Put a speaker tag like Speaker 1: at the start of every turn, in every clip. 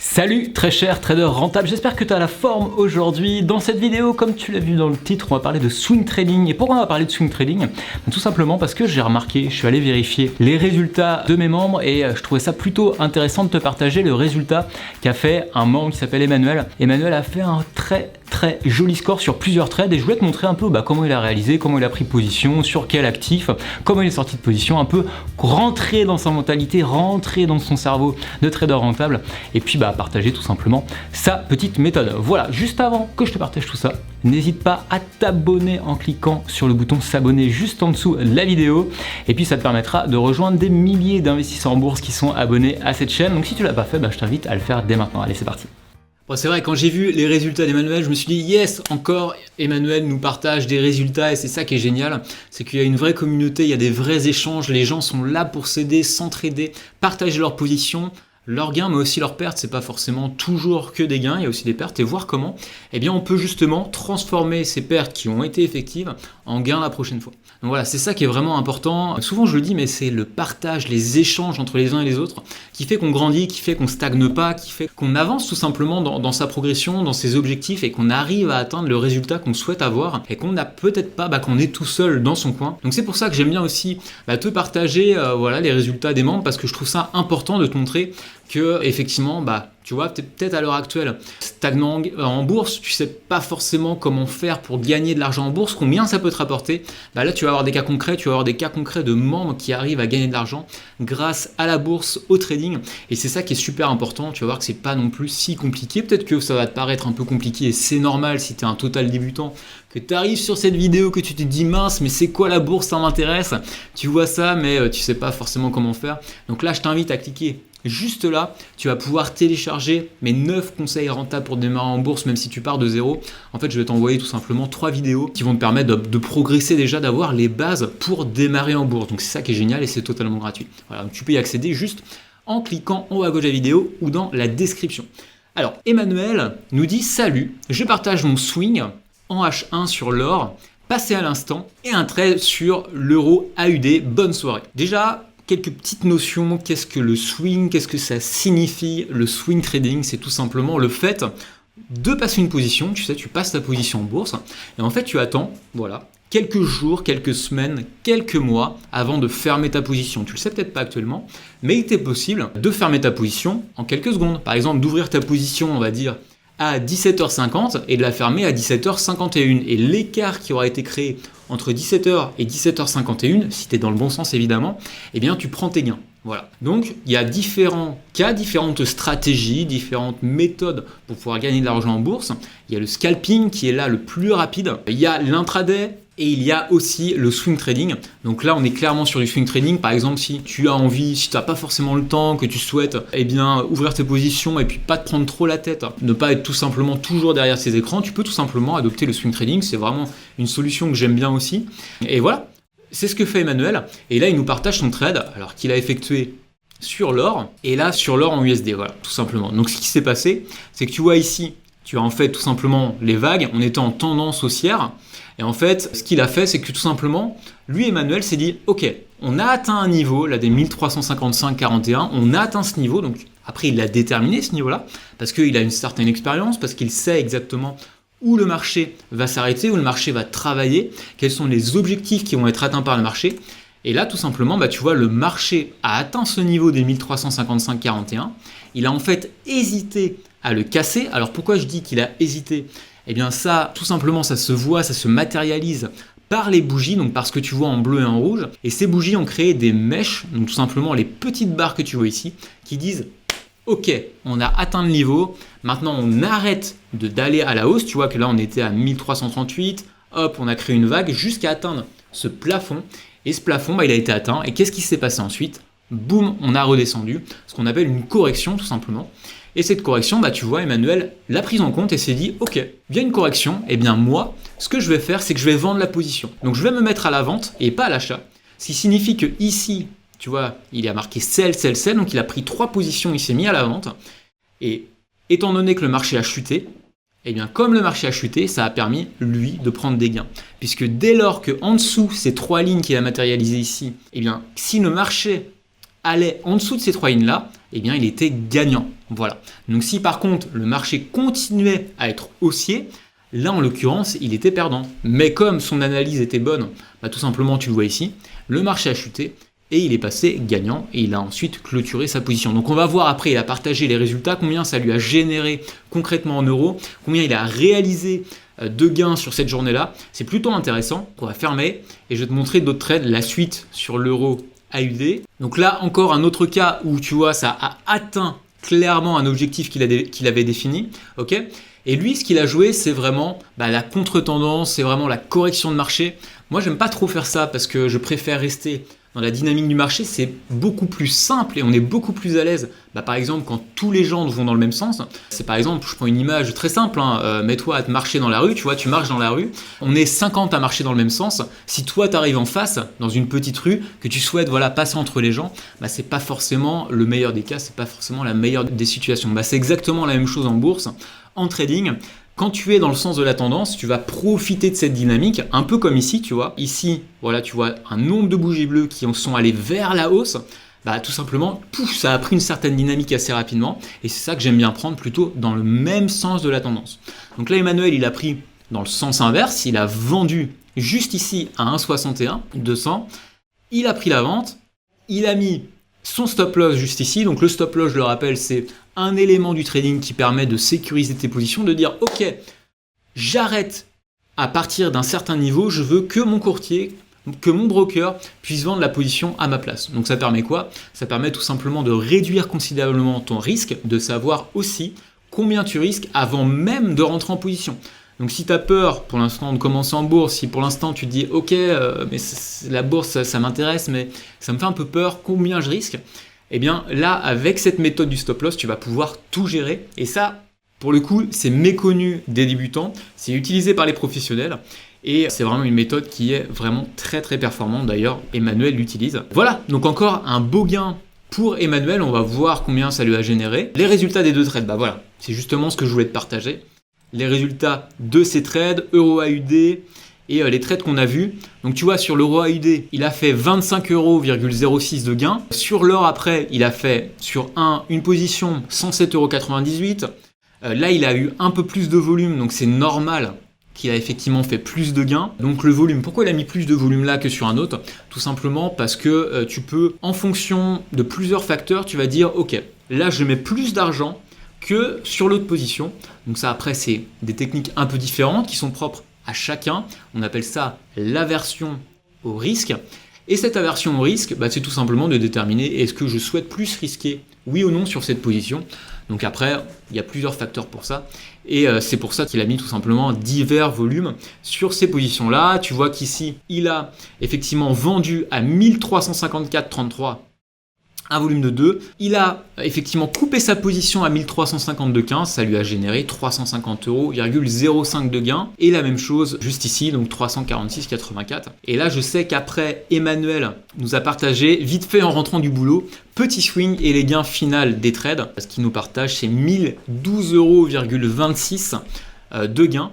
Speaker 1: Salut très cher trader rentable, j'espère que tu as la forme aujourd'hui. Dans cette vidéo, comme tu l'as vu dans le titre, on va parler de swing trading. Et pourquoi on va parler de swing trading? Tout simplement parce que j'ai remarqué, je suis allé vérifier les résultats de mes membres et je trouvais ça plutôt intéressant de te partager le résultat qu'a fait un membre qui s'appelle Emmanuel. Emmanuel a fait un très joli score sur plusieurs trades et je voulais te montrer un peu comment il a réalisé, comment il a pris position, sur quel actif, comment il est sorti de position, un peu rentrer dans sa mentalité, rentrer dans son cerveau de trader rentable et puis partager tout simplement sa petite méthode. Voilà, juste avant que je te partage tout ça, n'hésite pas à t'abonner en cliquant sur le bouton s'abonner juste en dessous de la vidéo et puis ça te permettra de rejoindre des milliers d'investisseurs en bourse qui sont abonnés à cette chaîne. Donc si tu l'as pas fait, je t'invite à le faire dès maintenant. Allez, c'est parti. Bon, c'est vrai, quand j'ai vu les résultats d'Emmanuel, je me suis dit yes, encore Emmanuel nous partage des résultats et c'est ça qui est génial, c'est qu'il y a une vraie communauté, il y a des vrais échanges, les gens sont là pour s'aider, s'entraider, partager leurs positions, leurs gains mais aussi leurs pertes. C'est pas forcément toujours que des gains, il y a aussi des pertes et voir comment on peut justement transformer ces pertes qui ont été effectives en gains la prochaine fois. Donc voilà, c'est ça qui est vraiment important. Souvent je le dis, mais c'est le partage, les échanges entre les uns et les autres qui fait qu'on grandit, qui fait qu'on stagne pas, qui fait qu'on avance tout simplement dans sa progression, dans ses objectifs et qu'on arrive à atteindre le résultat qu'on souhaite avoir et qu'on n'a peut-être pas, qu'on est tout seul dans son coin. Donc c'est pour ça que j'aime bien aussi te partager les résultats des membres parce que je trouve ça important de te montrer que effectivement, tu vois, peut-être à l'heure actuelle, stagnant en bourse, tu sais pas forcément comment faire pour gagner de l'argent en bourse, combien ça peut te rapporter. Là, tu vas avoir des cas concrets, de membres qui arrivent à gagner de l'argent grâce à la bourse, au trading. Et c'est ça qui est super important. Tu vas voir que c'est pas non plus si compliqué. Peut-être que ça va te paraître un peu compliqué et c'est normal si tu es un total débutant, que tu arrives sur cette vidéo, que tu te dis mince, mais c'est quoi la bourse, ça m'intéresse. Tu vois ça, mais tu sais pas forcément comment faire. Donc là, je t'invite à cliquer juste là, tu vas pouvoir télécharger mes 9 conseils rentables pour démarrer en bourse, même si tu pars de zéro. En fait, je vais t'envoyer tout simplement 3 vidéos qui vont te permettre de progresser déjà, d'avoir les bases pour démarrer en bourse. Donc c'est ça qui est génial et c'est totalement gratuit. Voilà, donc tu peux y accéder juste en cliquant en haut à gauche de la vidéo ou dans la description. Alors, Emmanuel nous dit « Salut, je partage mon swing en H1 sur l'or, passé à l'instant, et un trade sur l'euro AUD. Bonne soirée. » Déjà, quelques petites notions, qu'est-ce que le swing, qu'est-ce que ça signifie le swing trading? C'est tout simplement le fait de passer une position, tu sais, tu passes ta position en bourse, et en fait tu attends, quelques jours, quelques semaines, quelques mois avant de fermer ta position. Tu le sais peut-être pas actuellement, mais il est possible de fermer ta position en quelques secondes. Par exemple, d'ouvrir ta position, on va dire, à 17h50 et de la fermer à 17h51. Et l'écart qui aura été créé entre 17h et 17h51, si tu es dans le bon sens évidemment, tu prends tes gains. Voilà. Donc il y a différents cas, différentes stratégies, différentes méthodes pour pouvoir gagner de l'argent en bourse. Il y a le scalping qui est là le plus rapide. Il y a l'intraday. Et il y a aussi le swing trading. Donc là, on est clairement sur du swing trading. Par exemple, si tu as envie, si tu n'as pas forcément le temps, que tu souhaites ouvrir tes positions et puis pas te prendre trop la tête, ne pas être tout simplement toujours derrière ces écrans, tu peux tout simplement adopter le swing trading. C'est vraiment une solution que j'aime bien aussi. Et voilà, c'est ce que fait Emmanuel. Et là, il nous partage son trade alors qu'il a effectué sur l'or et là sur l'or en USD. Voilà, tout simplement. Donc ce qui s'est passé, c'est que tu vois ici, tu as en fait tout simplement les vagues. On était en tendance haussière. Et en fait, ce qu'il a fait, c'est que tout simplement, lui, Emmanuel, s'est dit, ok, on a atteint un niveau, là, des 1355,41, on a atteint ce niveau, donc après, il a déterminé ce niveau-là, parce qu'il a une certaine expérience, parce qu'il sait exactement où le marché va s'arrêter, où le marché va travailler, quels sont les objectifs qui vont être atteints par le marché. Et là, tout simplement, tu vois, le marché a atteint ce niveau des 1355,41. Il a en fait hésité à le casser. Alors pourquoi je dis qu'il a hésité ? Ça, tout simplement, ça se voit, ça se matérialise par les bougies, donc parce que tu vois en bleu et en rouge. Et ces bougies ont créé des mèches, donc tout simplement les petites barres que tu vois ici, qui disent « Ok, on a atteint le niveau, maintenant on arrête d'aller à la hausse. » Tu vois que là, on était à 1338, hop, on a créé une vague jusqu'à atteindre ce plafond. Et ce plafond, il a été atteint. Et qu'est-ce qui s'est passé ensuite? Boum, on a redescendu, ce qu'on appelle une correction tout simplement. Et cette correction, tu vois, Emmanuel l'a prise en compte et s'est dit, ok, via une correction, moi, ce que je vais faire, c'est que je vais vendre la position. Donc je vais me mettre à la vente et pas à l'achat. Ce qui signifie que ici, tu vois, il a marqué sell, sell, sell, donc il a pris 3 positions, il s'est mis à la vente. Et étant donné que le marché a chuté, comme le marché a chuté, ça a permis, lui, de prendre des gains. Puisque dès lors qu'en dessous, ces 3 lignes qu'il a matérialisées ici, si le marché allait en dessous de ces 3 lignes-là, eh bien il était gagnant. Voilà. Donc si par contre le marché continuait à être haussier, là en l'occurrence il était perdant. Mais comme son analyse était bonne, bah, tout simplement tu le vois ici, le marché a chuté et il est passé gagnant et il a ensuite clôturé sa position. Donc on va voir après, il a partagé les résultats, combien ça lui a généré concrètement en euros, combien il a réalisé de gains sur cette journée-là. C'est plutôt intéressant. On va fermer et je vais te montrer d'autres trades, la suite sur l'euro AUD. Donc là encore un autre cas où tu vois ça a atteint clairement un objectif qu'il avait défini, ok. Et lui, ce qu'il a joué, c'est vraiment la contre-tendance, c'est vraiment la correction de marché. Moi, j'aime pas trop faire ça parce que je préfère rester dans la dynamique du marché. C'est beaucoup plus simple et on est beaucoup plus à l'aise. Par exemple, quand tous les gens vont dans le même sens, c'est par exemple, je prends une image très simple, mets-toi à te marcher dans la rue, tu vois, tu marches dans la rue, on est 50 à marcher dans le même sens. Si toi, tu arrives en face, dans une petite rue, que tu souhaites passer entre les gens, c'est pas forcément le meilleur des cas, c'est pas forcément la meilleure des situations. C'est exactement la même chose en bourse, en trading. Quand tu es dans le sens de la tendance, tu vas profiter de cette dynamique, un peu comme ici, tu vois. Ici, voilà, tu vois un nombre de bougies bleues qui sont allées vers la hausse. Tout simplement, pouf, ça a pris une certaine dynamique assez rapidement. Et c'est ça que j'aime bien prendre plutôt dans le même sens de la tendance. Donc là, Emmanuel, il a pris dans le sens inverse. Il a vendu juste ici à 1,61, 200. Il a pris la vente. Il a mis son stop loss juste ici. Donc le stop loss, je le rappelle, c'est un élément du trading qui permet de sécuriser tes positions, de dire ok, j'arrête à partir d'un certain niveau, je veux que mon courtier, que mon broker puisse vendre la position à ma place. Donc ça permet quoi? Ça permet tout simplement de réduire considérablement ton risque, de savoir aussi combien tu risques avant même de rentrer en position. Donc si tu as peur pour l'instant de commencer en bourse, si pour l'instant tu te dis ok, mais la bourse ça m'intéresse, mais ça me fait un peu peur, combien je risque? Eh bien là, avec cette méthode du stop loss, tu vas pouvoir tout gérer. Et ça, pour le coup, c'est méconnu des débutants, c'est utilisé par les professionnels. Et c'est vraiment une méthode qui est vraiment très très performante. D'ailleurs, Emmanuel l'utilise. Voilà, donc encore un beau gain pour Emmanuel. On va voir combien ça lui a généré. Les résultats des deux trades, voilà, c'est justement ce que je voulais te partager. Les résultats de ces trades, euro AUD et les trades qu'on a vus. Donc tu vois, sur l'euro AUD, il a fait 25,06 € de gain. Sur l'or après, il a fait sur une position 107,98 €. Là, il a eu un peu plus de volume, donc c'est normal qu'il a effectivement fait plus de gains. Donc le volume, pourquoi il a mis plus de volume là que sur un autre? Tout simplement parce que tu peux, en fonction de plusieurs facteurs, tu vas dire ok, là je mets plus d'argent que sur l'autre position. Donc ça après c'est des techniques un peu différentes qui sont propres à chacun. On appelle ça l'aversion au risque. Et cette aversion au risque, c'est tout simplement de déterminer est-ce que je souhaite plus risquer, oui ou non, sur cette position. Donc après, il y a plusieurs facteurs pour ça. Et c'est pour ça qu'il a mis tout simplement divers volumes sur ces positions-là. Tu vois qu'ici, il a effectivement vendu à 1354,33 un volume de 2. Il a effectivement coupé sa position à 1352,15. Ça lui a généré 350,05 € de gain. Et la même chose juste ici, donc 346,84. Et là, je sais qu'après, Emmanuel nous a partagé, vite fait en rentrant du boulot, petit swing et les gains finaux des trades. Ce qu'il nous partage, c'est 1012,26 € de gains.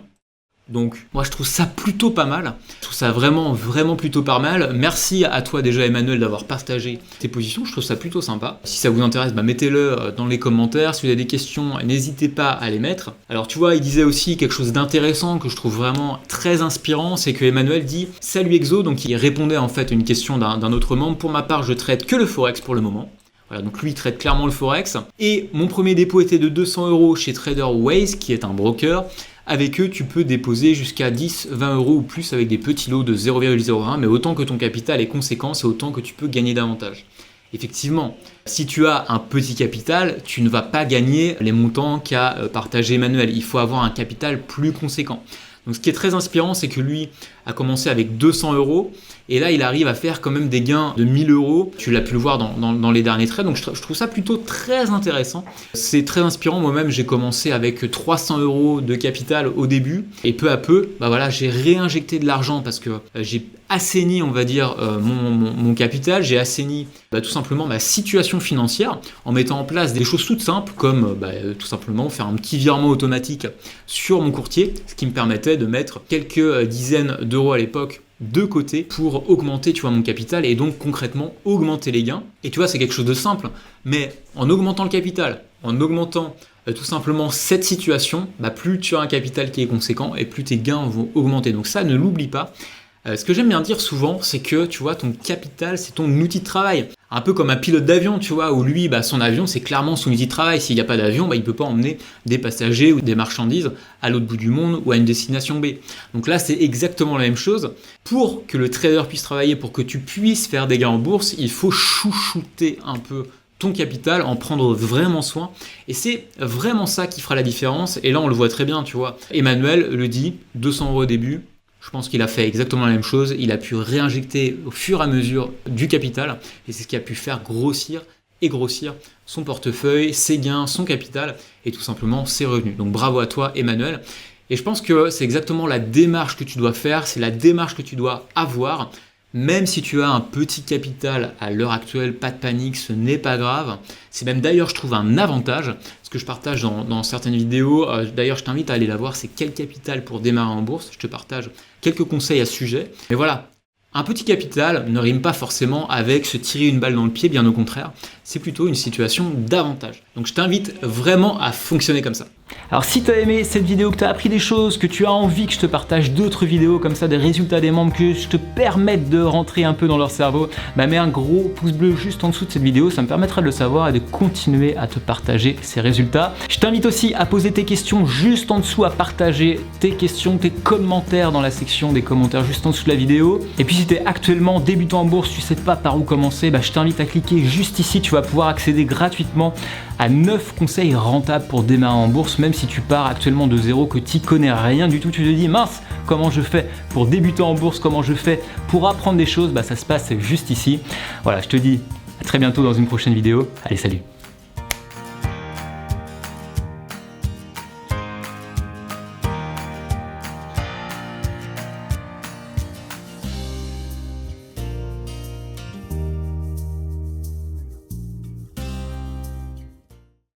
Speaker 1: Donc moi je trouve ça plutôt pas mal, je trouve ça vraiment plutôt pas mal. Merci à toi déjà Emmanuel d'avoir partagé tes positions, je trouve ça plutôt sympa. Si ça vous intéresse, mettez-le dans les commentaires, si vous avez des questions, n'hésitez pas à les mettre. Alors tu vois, il disait aussi quelque chose d'intéressant que je trouve vraiment très inspirant, c'est que Emmanuel dit « Salut Exo », donc il répondait en fait à une question d'un autre membre. Pour ma part, je traite que le Forex pour le moment. Voilà, donc lui il traite clairement le Forex. Et mon premier dépôt était de 200 € chez TraderWays, qui est un broker. Avec eux, tu peux déposer jusqu'à 10, 20 € ou plus avec des petits lots de 0,01, mais autant que ton capital est conséquent, c'est autant que tu peux gagner davantage. Effectivement, si tu as un petit capital, tu ne vas pas gagner les montants qu'a partagé Emmanuel. Il faut avoir un capital plus conséquent. Donc ce qui est très inspirant, c'est que lui a commencé avec 200 € et là il arrive à faire quand même des gains de 1000 €. Tu l'as pu le voir dans les derniers trades, donc je trouve ça plutôt très intéressant. C'est très inspirant. Moi-même j'ai commencé avec 300 € de capital au début et peu à peu, j'ai réinjecté de l'argent parce que j'ai assaini, on va dire, mon capital. J'ai assaini tout simplement ma situation financière en mettant en place des choses toutes simples comme tout simplement faire un petit virement automatique sur mon courtier, ce qui me permettait de mettre quelques dizaines d'euros à l'époque de côté pour augmenter, tu vois, mon capital et donc concrètement augmenter les gains. Et tu vois, c'est quelque chose de simple, mais en augmentant le capital, en augmentant tout simplement cette situation, plus tu as un capital qui est conséquent et plus tes gains vont augmenter. Donc ça, ne l'oublie pas. Ce que j'aime bien dire souvent, c'est que tu vois, ton capital, c'est ton outil de travail. Un peu comme un pilote d'avion, tu vois, où lui, son avion, c'est clairement son outil de travail. S'il n'y a pas d'avion, il ne peut pas emmener des passagers ou des marchandises à l'autre bout du monde ou à une destination B. Donc là, c'est exactement la même chose. Pour que le trader puisse travailler, pour que tu puisses faire des gains en bourse, il faut chouchouter un peu ton capital, en prendre vraiment soin. Et c'est vraiment ça qui fera la différence. Et là, on le voit très bien, tu vois. Emmanuel le dit, 200 € au début. Je pense qu'il a fait exactement la même chose. Il a pu réinjecter au fur et à mesure du capital. Et c'est ce qui a pu faire grossir son portefeuille, ses gains, son capital et tout simplement ses revenus. Donc bravo à toi, Emmanuel. Et je pense que c'est exactement la démarche que tu dois faire. C'est la démarche que tu dois avoir. Même si tu as un petit capital à l'heure actuelle, pas de panique, ce n'est pas grave. C'est même d'ailleurs, je trouve, un avantage. Ce que je partage dans certaines vidéos, d'ailleurs je t'invite à aller la voir, c'est quel capital pour démarrer en bourse. Je te partage quelques conseils à ce sujet. Mais voilà, un petit capital ne rime pas forcément avec se tirer une balle dans le pied, bien au contraire. C'est plutôt une situation d'avantage. Donc je t'invite vraiment à fonctionner comme ça. Alors si tu as aimé cette vidéo, que tu as appris des choses, que tu as envie que je te partage d'autres vidéos comme ça, des résultats des membres, que je te permette de rentrer un peu dans leur cerveau, mets un gros pouce bleu juste en dessous de cette vidéo, ça me permettra de le savoir et de continuer à te partager ces résultats. Je t'invite aussi à poser tes questions juste en dessous, à partager tes questions, tes commentaires dans la section des commentaires juste en dessous de la vidéo. Et puis si tu es actuellement débutant en bourse, tu sais pas par où commencer, je t'invite à cliquer juste ici, tu vas pouvoir accéder gratuitement à 9 conseils rentables pour démarrer en bourse, même si tu pars actuellement de zéro, que tu connais rien du tout, tu te dis mince, comment je fais pour débuter en bourse, comment je fais pour apprendre des choses, ça se passe juste ici. Voilà, je te dis à très bientôt dans une prochaine vidéo. Allez, salut!